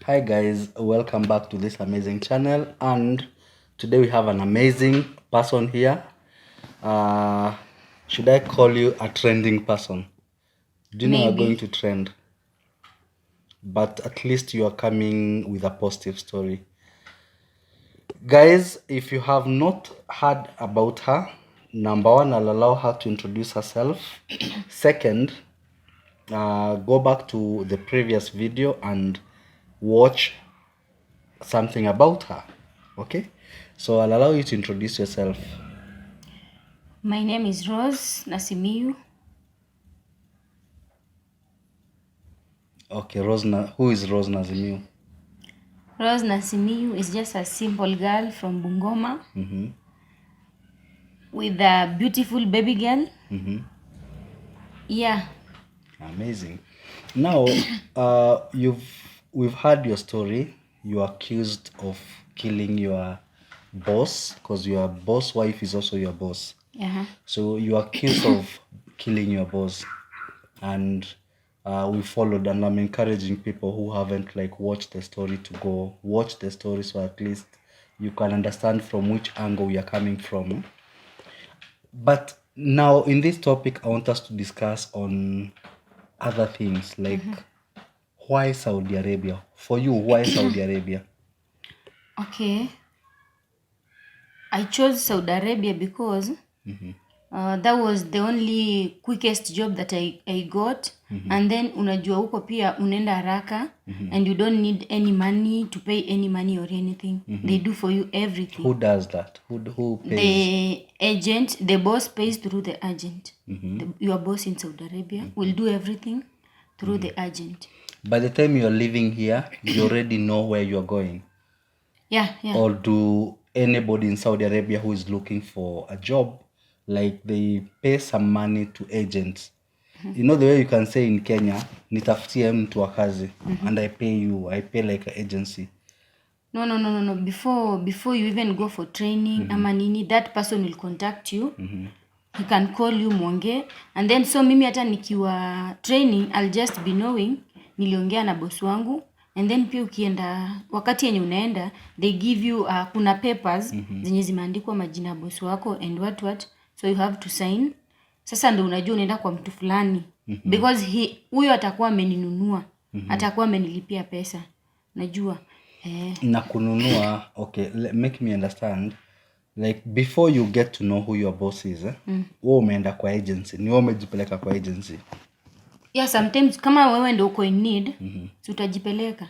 Hi guys, welcome back to this amazing channel, and today we have an amazing person here. Should I call you a trending person? Do you know you're going to trend? But at least you are coming with a positive story. Guys, if you have not heard about her, number one, I'll allow her to introduce herself. Second, go back to the previous video and watch something about her. Okay, so I'll allow you to introduce yourself. My name is Rose Nasimiu. Okay, who is Rose Nasimiu? Rose Nasimiu is just a simple girl from Bungoma with a beautiful baby girl. Yeah. Amazing. Now, we've heard your story. You're accused of killing your boss because your boss wife is also your boss. So you're accused of killing your boss, and we followed. And I'm encouraging people who haven't watched the story to go watch the story, so at least you can understand from which angle we are coming from. But now in this topic, I want us to discuss on other things like why Saudi Arabia? For you, why Saudi Arabia? Okay. I chose Saudi Arabia because that was the only quickest job that I got. And then unajua huko pia unaenda haraka and you don't need any money to pay any money or anything. They do for you everything. Who does that? Who pays? The agent, the boss pays through the agent. Your boss in Saudi Arabia will do everything through the agent. By the time you're living here, you already know where you're going. Yeah. Or do anybody in Saudi Arabia who is looking for a job, like they pay some money to agents? You know the way you can say in Kenya, nitafutie mtu wa kazi, and I pay like an agency. No. Before you even go for training, ama nini, that person will contact you. He can call you mwonge, and then so mimi hata nikiwa training I'll just be knowing niliongea na boss wangu, and then pia ukienda wakati yenye unaenda they give you kuna papers zenye zimeandikwa majina ya boss wako and what so you have to sign. Sasa ndio unajua unaenda kwa mtu fulani because huyo atakuwa ameninunua, atakuwa amenilipia pesa, najua na kununua. Okay, make me understand, like before you get to know who your boss is, wewe umeenda kwa agency, ni wewe umejipeleka kwa agency? Yeah, sometimes kama wewe ndio uko in need si utajipeleka,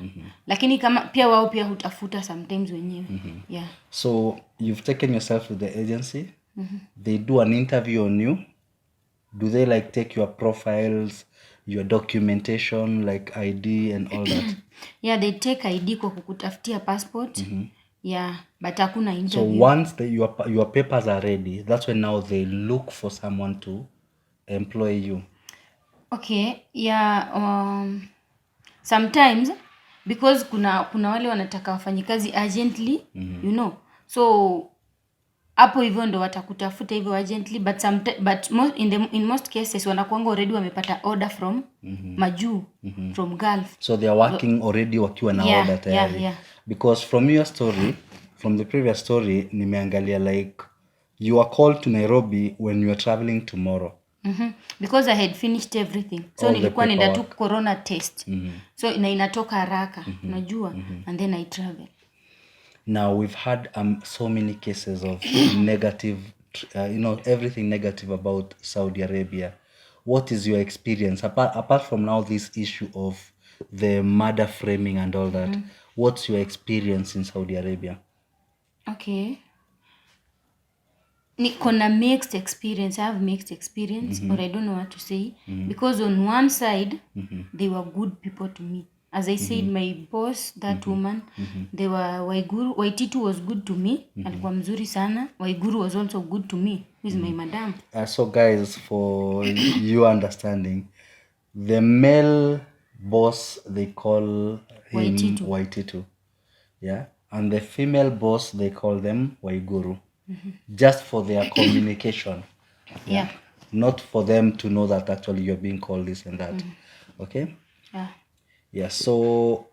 lakini kama pia wao pia hutafuta sometimes wenyewe. Yeah. So you've taken yourself to the agency. They do an interview on you. Do they like take your profiles, your documentation like ID and all that? Yeah, they take ID kwa kukutafutia passport. Yeah, but hakuna So interview. once your papers are ready, that's when now they look for someone to employ you. Okay, yeah, sometimes because kuna wale wanataka wafanyikazi urgently, you know. So hapo hivyo ndo watakutafuta hivyo urgently, but in most cases wanakuanga already wamepata order from majuu, from Gulf. So they are working already wakiwa na order tayari. Yeah. Because from your story, from the previous story, nimeangalia like you are called to Nairobi when you are traveling tomorrow. Because I had finished everything. So nilikuwa nenda tu corona test. So inatoka haraka, unajua, and then I travel. Now we've had so many cases of negative, everything negative about Saudi Arabia. What is your experience apart from now this issue of the murder framing and all that? What's your experience in Saudi Arabia? Okay. Niko na mixed experience. I have mixed experience, or I don't know what to say. Because on one side, they were good people to me. As I said, my boss, that woman, they were Waiguru. Waititu was good to me. Alikuwa mzuri sana. Waiguru was also good to me. Who is my madam. So guys, for you understanding, the male boss, they call him Waititu. Yeah. And the female boss, they call them Waiguru. Just for their communication. Yeah. Not for them to know that actually you're being called this and that. Okay? Yeah. Yeah, so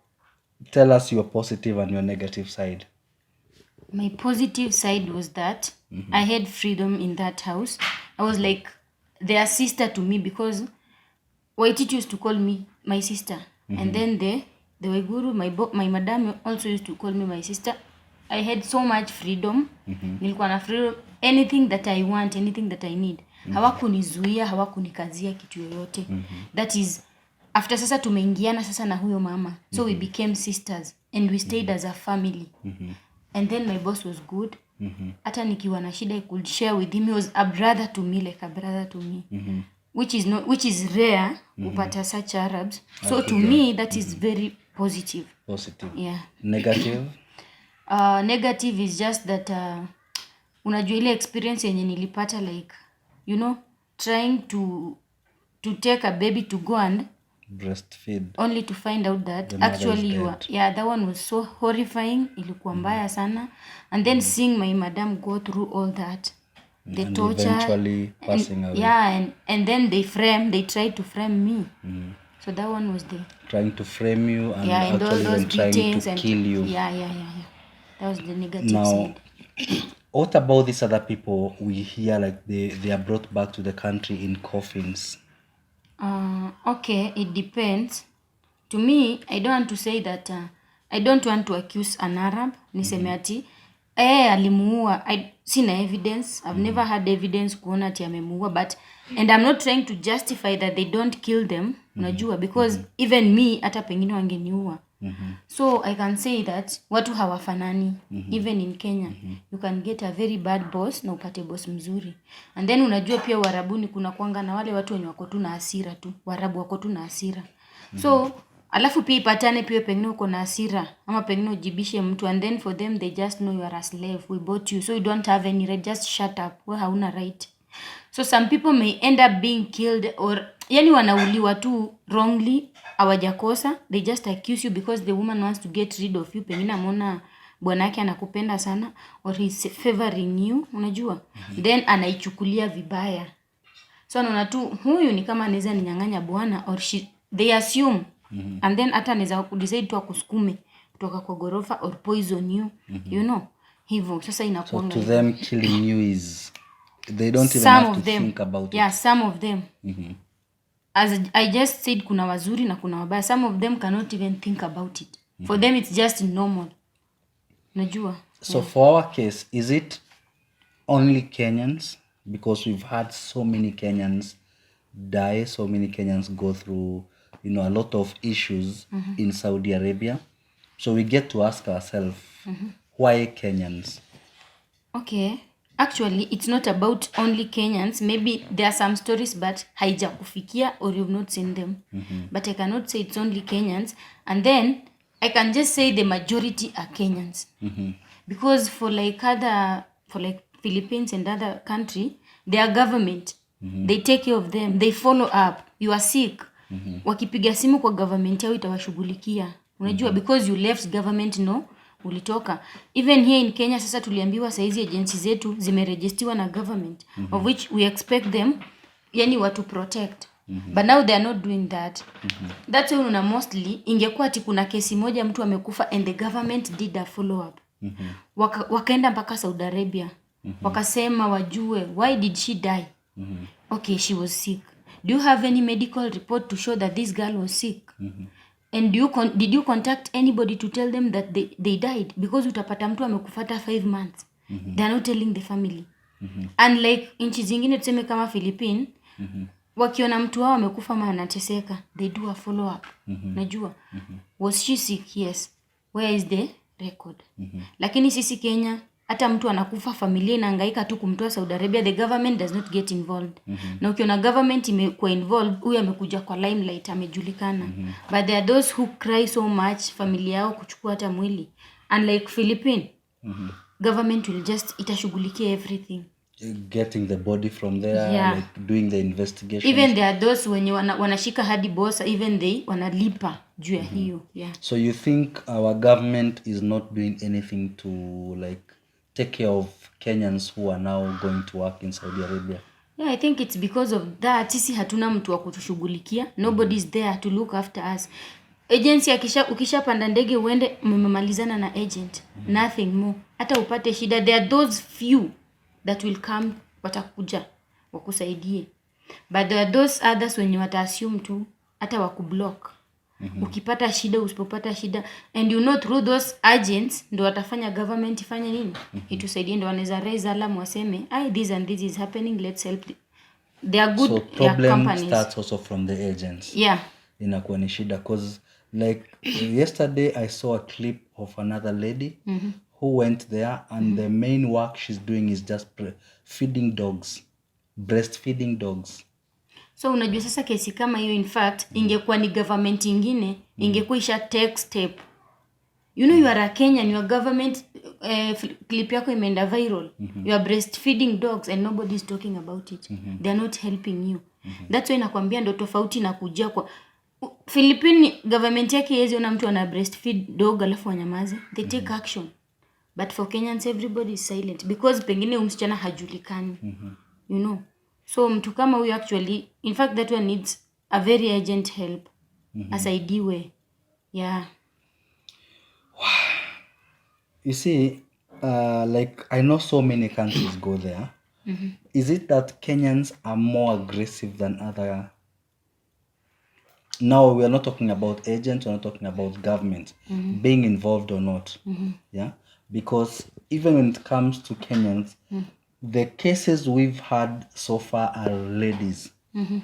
Tell us your positive and your negative side. My positive side was that I had freedom in that house. I was like their sister to me, because Waititi used to call me my sister. And then the Waiguru, my madam also used to call me my sister. I had so much freedom. Nilikuwa na freedom, anything that I want, anything that I need. Hawakunizuia, hawakunikazia kitu yoyote. That is after sasa tumeingiana sasa na huyo mama. So we became sisters and we stayed as a family. And then my boss was good. Hata nikiwa na shida I could share with him. He was a brother to me, like a brother to me. Which is rare upata such Arabs. So to me that is very positive. Yeah. Negative? Negative is just that unajua ile experience yenye nilipata, like trying to take a baby to go and breastfeed, only to find out that actually that one was so horrifying. Ilikuwa mbaya sana. And then seeing my madam go through all that, the and torture, eventually passing away. And then they tried to frame me. So that one was the trying to frame you and and actually all those trying to kill you. That was the negative Now, side. what about these other people we hear like they are brought back to the country in coffins? Okay, it depends. To me, I don't want to say that I don't want to accuse an Arab. Niseme ati alimuua. Sina evidence. I've never had evidence kuona ati amemuua, but and I'm not trying to justify that they don't kill them. Unajua, because even me hata pengine wangeniua. So I can say that watu hawafanani. Even in Kenya, you can get a very bad boss na upate boss mzuri. And then unajua pia Warabuni kuna kuanga na wale watu wenye wako tu na hasira tu. Warabu wako tu na hasira. So alafu pia ipatane pia pengine uko na hasira ama pengine ujibishe mtu, and then for them they just know you are a slave, we bought you, so you don't have any right, just shut up, wewe hauna right. So some people may end up being killed, or yani wanauliwa tu wrongly, hawajakosa, they just accuse you because the woman wants to get rid of you. Pengine ameona bwanake anakupenda sana, or he's favoring you, unajua. Then anaichukulia vibaya. So anaona tu huyu ni kama anaweza ninyang'anya bwana, or they assume. And then hata anaweza kudecide tu akusukume kutoka kwa gorofa or poison you, hivyo. Sasa inakuwa so to them killing you is they don't even have to think about it. Yeah, some of them. As I just said, kuna wazuri na kuna wabaya. Some of them cannot even think about it. For them it's just normal. Najua. So for our case, is it only Kenyans? Because we've had so many Kenyans die, so many Kenyans go through, a lot of issues in Saudi Arabia. So we get to ask ourselves, why Kenyans? Okay. Actually, it's not about only Kenyans. Maybe there are some stories, but haijakufikia or you've not seen them. But I cannot say it's only Kenyans. And then I can just say the majority are Kenyans. Because for like Philippines and other country, their government, they take care of them. They follow up. You are sick. Wakipiga simu kwa government yao itawashughulikia. Unajua, because you left government, ulitoka. Even here in Kenya sasa tuliambiwa saizi agencies zetu zimeregistiwa na government, of which we expect them watu protect. But now they are not doing that. That's why mostly ingekuwa ati kuna kesi moja mtu amekufa and the government did a follow up. Wakaenda mpaka Saudi Arabia. Wakasema wajue, why did she die? Okay, she was sick. Do you have any medical report to show that this girl was sick? And did you contact anybody to tell them that they died? Because utapata mtu amekufata 5 months. They are not telling the family. Unlike nchi zingine tuseme kama Philippines, wakiona mtu wao amekufa ama anateseka, they do a follow up. Najua. Was she sick? Yes. Where is the record? Lakini sisi Kenya, hata mtu anakufa, familia inahangaika tu kumtoa Saudi Arabia, the government does not get involved. Na ukiona government imekuwa involved, huyu amekuja kwa limelight, amejulikana. But there are those who cry so much, familia yao kuchukua hata mwili. Unlike Philippines, government will just itashughulikia everything. Getting the body from there, like doing the investigation. Even there are those wenye wanashika hadi boss, even they wanalipa juu ya hiyo. So you think our government is not doing anything to like take care of Kenyans who are now going to work in Saudi Arabia? Yeah, I think it's because of that. Sisi hatuna mtu wa kutushughulikia. Nobody is there to look after us. Agency ukishapanda ndege uende mmemalizana na agent. Nothing more. Hata upate shida, there are those few that will come, watakuja wakusaidie, but there are those others wenye wata-assume tu hata wakublock. Ukipata shida, usipopata shida, and you know through those agents ndo watafanya government ifanye nini, itusaidie, ndo wanaweza raise alarm waseme this and this is happening, let's help they are good. So problem companies starts also from the agents. Yeah, inakuwa ni shida, cause like yesterday I saw a clip of another lady who went there, and the main work she's doing is just feeding dogs, breastfeeding dogs. So unajua sasa kesi kama hiyo, in fact ingekuwa ni government ingine, ingekuwa isha take step. You know, you are a Kenyan, your government clip yako imeenda viral. You are breastfeeding dogs and nobody is talking about it. They are not helping you. That's why nakwambia ndo tofauti na kujia kwa Philippine government yake yezi ona mtu ana breastfeed dog alafu wanyamaze. They take action. But for Kenyans everybody is silent because pengine msichana hajulikani. You know. So mtu kama huyu actually, in fact that one needs a very urgent help. Asaidiwe. Yeah. You see, like I know so many countries go there. Is it that Kenyans are more aggressive than other? Now we are not talking about agents, we're not talking about government being involved or not. Yeah, because even when it comes to Kenyans, the cases we've had so far are ladies.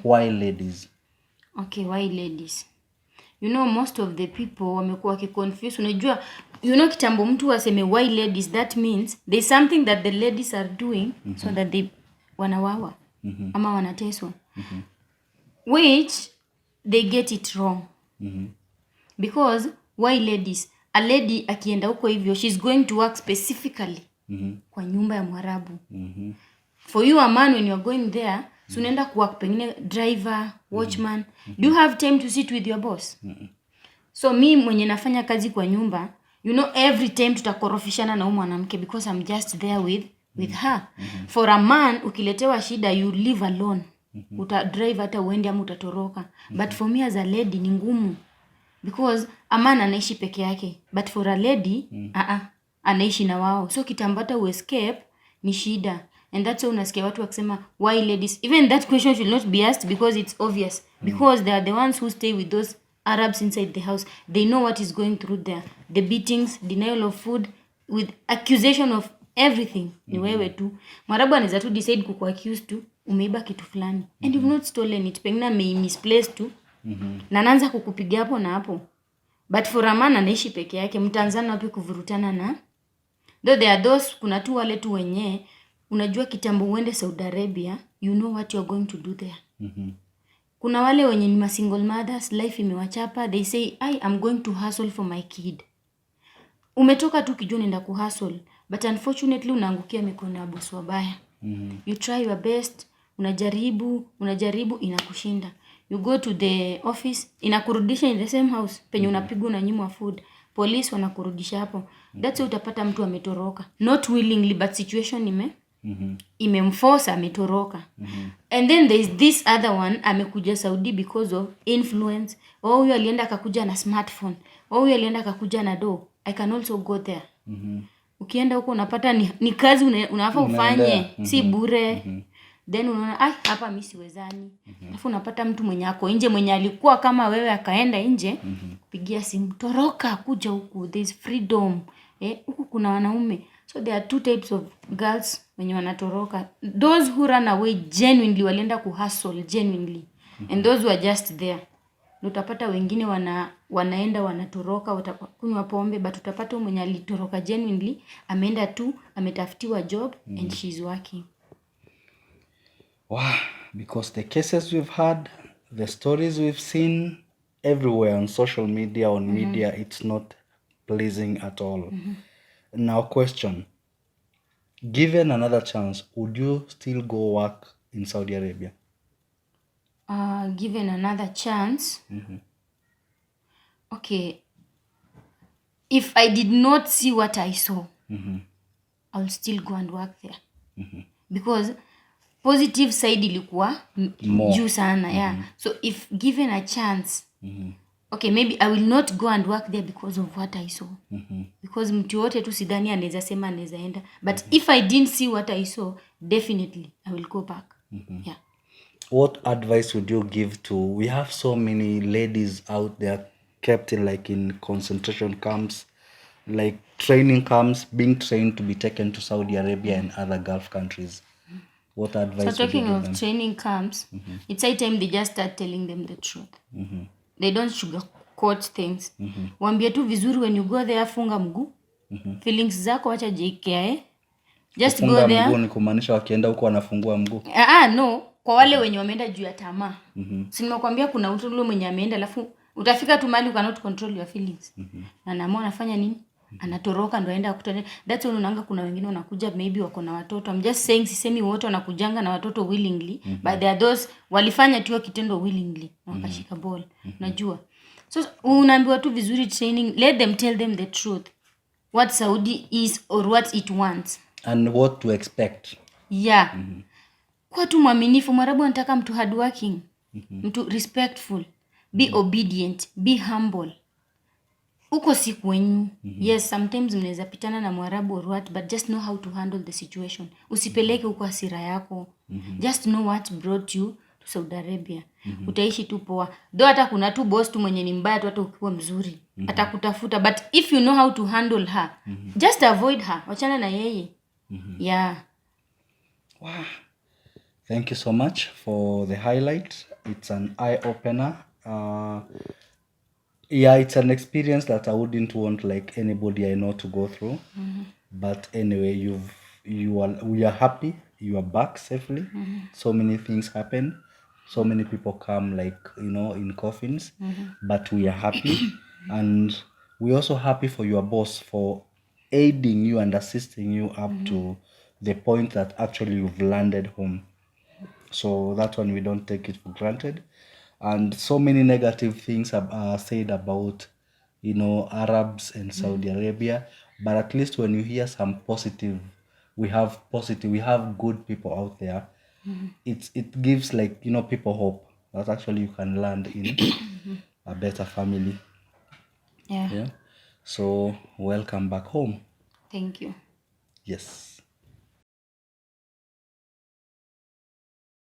Why ladies? Okay, why ladies? You know, most of the people wamekuwa confused. Unajua, you know, kitambo mtu waseme why ladies, that means there's something that the ladies are doing so that they wanawawa ama wanateswa, which they get it wrong. Because why ladies? A lady akienda huko hivyo, she's going to work specifically kwa nyumba ya Mwarabu. For you a man, when you're going there, so unaenda kuwork pengine driver, watchman. Do you have time to sit with your boss? So mi mwenye nafanya kazi kwa nyumba, you know, every time tutakorofishana na mwanamke because I'm just there with her. For a man, ukiletewa shida, you live alone. Uta drive hata uende ama utatoroka. But for me as a lady ni ngumu because a man anaishi peke yake, but for a lady anaishi na wao. So kitambata escape ni shida. And that's why unasikia watu wakisema why ladies. Even that question should not be asked because it's obvious. Because they are the ones who stay with those Arabs inside the house. They know what is going through there. The beatings, denial of food, with accusation of everything. Ni wewe tu. Mwarabu anaweza tu decide kukuaccuse tu umeiba kitu fulani. And you've not stolen it. Pengine misplaced tu. Na anaanza kukupiga hapo na hapo. But for a man anaishi peke yake, mtaanzana wapi kuvurutana na? Though there are those, kuna tu wale tu wenye unajua kitambo uende Saudi Arabia, you know what you're going to do there. Kuna wale wenye ni single mothers, life imewachapa, they say I am going to hustle for my kid. Umetoka tu kijua unaenda kuhustle, but unfortunately unaangukia mikono ya boss wabaya. You try your best, unajaribu inakushinda. You go to the office, inakurudisha in the same house, penye unapigwa unanyimwa food. Police wanakurudisha hapo. That's why utapata mtu ametoroka. Not willingly, but situation imemforce ametoroka. And then there is this other one, amekuja Saudi because of influence. Huyu alienda akakuja na smartphone. Huyu alienda akakuja na do. I can also go there. Ukienda huko unapata ni kazi unafaa ufanye, si bure. Then unaona hapa mimi siwezani. Alafu unapata mtu mwenye ako nje, mwenye alikuwa kama wewe akaenda nje, kupigia simu, toroka kuja huku, there is freedom. Huku kuna wanaume. So there are two types of girls wenye wanatoroka. Those who run away genuinely, walienda kuhustle genuinely. And those who are just there. Utapata wengine wanaenda wanatoroka, watakunywa pombe, but utapata mwenye alitoroka genuinely, ameenda tu, ametafutiwa job and she's working. Wow, because the cases we've had, the stories we've seen everywhere on social media, on media, it's not pleasing at all. Now question, given another chance, would you still go work in Saudi Arabia? Given another chance? Okay. If I did not see what I saw, I'll still go and work there. Because positive side ilikuwa juu sana, yeah. So if given a chance, okay, maybe I will not go and work there because of what I saw. Because mtu yote tu sidhani anaweza sema anaweza enda. But if I didn't see what I saw, definitely I will go back. Yeah. What advice would you give to, we have so many ladies out there kept in concentration camps, like training camps, being trained to be taken to Saudi Arabia and other Gulf countries. What advice So would you talking give of them? training camps, it's high time they just start telling them the truth. They don't sugarcoat things. Waambie tu vizuri, when you go there, funga mguu. Feelings zako wacha JKA. Just Kufunga go there. mguu ni kumaanisha wakienda huko wanafungua mguu? No, kwa wale wenye wameenda juu ya tamaa. Si nimekwambia kuna mtu yule mwenye ameenda alafu utafika tu mahali you cannot control your feelings. Na naamua anafanya nini? Anatoroka ndo aenda kutana. That's when unaanga kuna wengine wanakuja maybe wako na watoto. I'm just saying, sisemi wote wanakujanga na watoto willingly, but there are those walifanya tu kitendo willingly na wakashika ball. Unajua? So unaambiwa tu vizuri training, let them tell them the truth. What Saudi is or what it wants. And what to expect. Yeah. Kwa tu mwaminifu. Mwarabu anataka mtu hardworking, mtu respectful, be obedient, be humble. Uko si kwenyu. Yes, sometimes mnaweza pitana na Mwarabu or what, but just know how to handle the situation. Usipeleke huko hasira yako. Just know what brought you to Saudi Arabia. Utaishi tu poa. Though hata kuna tu boss tu mwenye ni mbaya tu hata ukiwa mzuri. Atakutafuta, but if you know how to handle her, just avoid her. Wachana na yeye. Yeah. Wow. Thank you so much for the highlight. It's an eye-opener. Yeah, it's an experience that I wouldn't want like anybody I know to go through. But anyway, we are happy you are back safely. So many things happen. So many people come in coffins. But we are happy. And we're also happy for your boss for aiding you and assisting you up to the point that actually you've landed home. So that one, we don't take it for granted. And so many negative things are said about, Arabs and Saudi Arabia. But at least when you hear some positive, we have good people out there. It gives people hope that actually you can land in a better family. Yeah. Yeah. So welcome back home. Thank you. Yes.